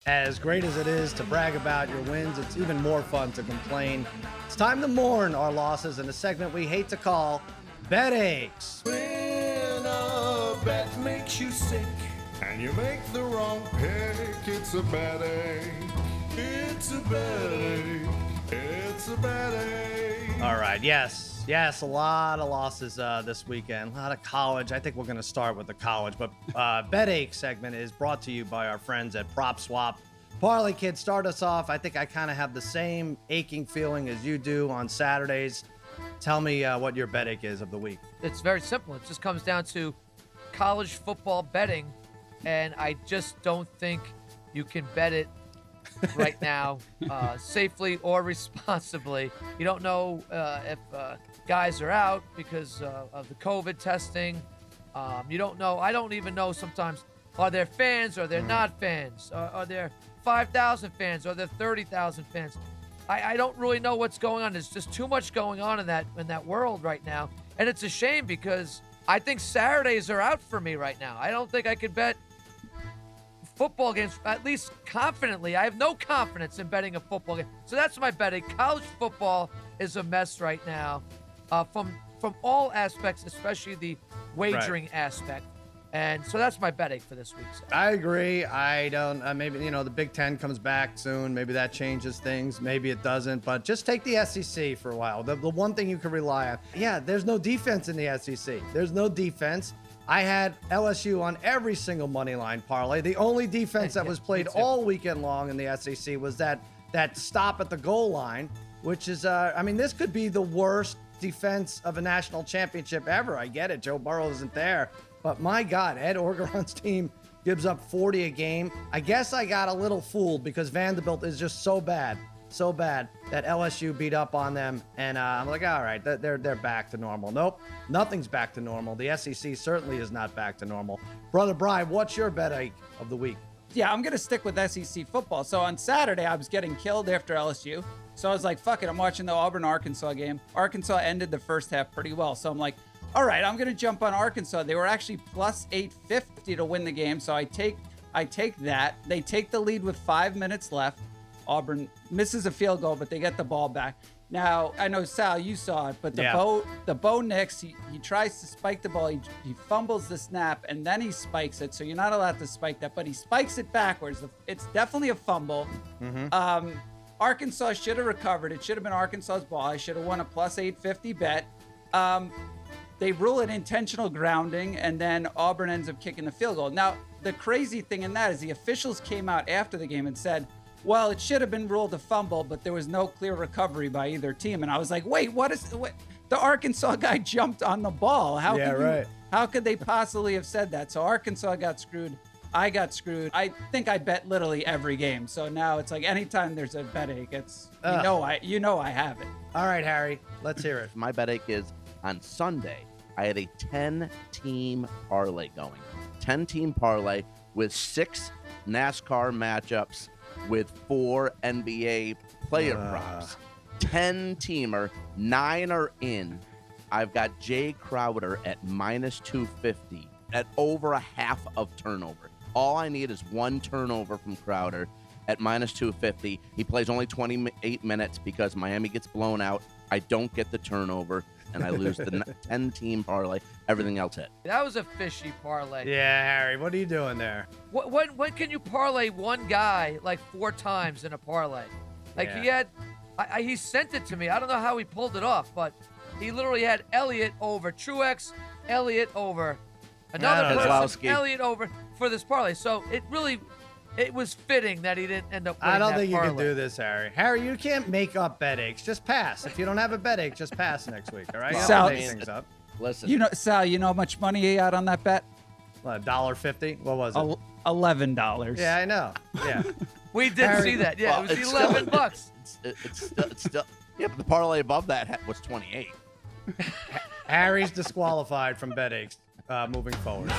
As great as it is to brag about your wins, it's even more fun to complain. It's time to mourn our losses in a segment we hate to call BetAches. When a bet makes you sick and you make the wrong pick, it's a bad ache. It's a bad ache. It's a bad ache. All right, yes, a lot of losses this weekend, a lot of college. I think we're going to start with the college, but BetAche segment is brought to you by our friends at Prop Swap. Parlay Kid, start us off. I think I kind of have the same aching feeling as you do on Saturdays. Tell me what your BetAche is of the week. It's very simple. It just comes down to college football betting, and I just don't think you can bet it right now safely or responsibly. You don't know if guys are out because of the COVID testing. You don't know. I don't even know sometimes, are there fans or they're not fans? Are there 5,000 fans or there 30,000 fans? I don't really know what's going on. There's just too much going on in that world right now. And it's a shame because I think Saturdays are out for me right now. I don't think I could bet football games, at least confidently. I have no confidence in betting a football game. So that's my betting. College football is a mess right now from all aspects, especially the wagering aspect. And so that's my betting for this week. I agree. I don't, maybe, the Big Ten comes back soon. Maybe that changes things. Maybe it doesn't, but just take the SEC for a while. The one thing you can rely on. Yeah, there's no defense in the SEC. There's no defense. I had LSU on every single money line parlay. The only defense that was played all weekend long in the SEC was that stop at the goal line, which is, this could be the worst defense of a national championship ever. I get it. Joe Burrow isn't there. But my God, Ed Orgeron's team gives up 40 a game. I guess I got a little fooled because Vanderbilt is just so bad that LSU beat up on them. And I'm like, all right, they're back to normal. Nope, nothing's back to normal. The SEC certainly is not back to normal. Brother Brian, what's your BetAche of the week? Yeah, I'm going to stick with SEC football. So on Saturday, I was getting killed after LSU. So I was like, fuck it, I'm watching the Auburn-Arkansas game. Arkansas ended the first half pretty well. So I'm like, all right, I'm going to jump on Arkansas. They were actually plus 850 to win the game. So I take that. They take the lead with 5 minutes left. Auburn misses a field goal, but they get the ball back. Now, I know, Sal, you saw it, but the Bo Nix, he tries to spike the ball. He fumbles the snap, and then he spikes it. So you're not allowed to spike that, but he spikes it backwards. It's definitely a fumble. Mm-hmm. Arkansas should have recovered. It should have been Arkansas's ball. I should have won a plus 850 bet. They rule it intentional grounding, and then Auburn ends up kicking the field goal. Now, the crazy thing in that is the officials came out after the game and said, well, it should have been ruled a fumble, but there was no clear recovery by either team. And I was like, wait, what? The Arkansas guy jumped on the ball. How could they possibly have said that? So Arkansas got screwed. I got screwed. I think I bet literally every game. So now it's like anytime there's a BetAche, it's you know I have it. All right, Harry, let's hear it. My BetAche is on Sunday. I had a 10-team parlay going. 10-team parlay with 6 NASCAR matchups with 4 NBA player props. 10-teamer, 9 are in. I've got Jay Crowder at minus 250 at over a half of turnover. All I need is 1 turnover from Crowder at minus 250. He plays only 28 minutes because Miami gets blown out. I don't get the turnover, and I lose the 10-team parlay. Everything else hit. That was a fishy parlay. Yeah, Harry, what are you doing there? When can you parlay one guy like 4 times in a parlay? Like he sent it to me. I don't know how he pulled it off, but he literally had Elliott over Truex, Elliott over another person, Elliott over for this parlay. So it was fitting that he didn't end up winning. I don't think parlay. you can do this, Harry. Harry, you can't make up BetAches. Just pass. If you don't have a BetAche, just pass next week, all right? Sal, make things up. Listen. Sal, you know how much money he had on that bet? $1.50? What was it? $11. Yeah, I know. Yeah. We did see that. Yeah, it was $11. It's still. Yeah, but the parlay above that was 28. Harry's disqualified from BetAches moving forward.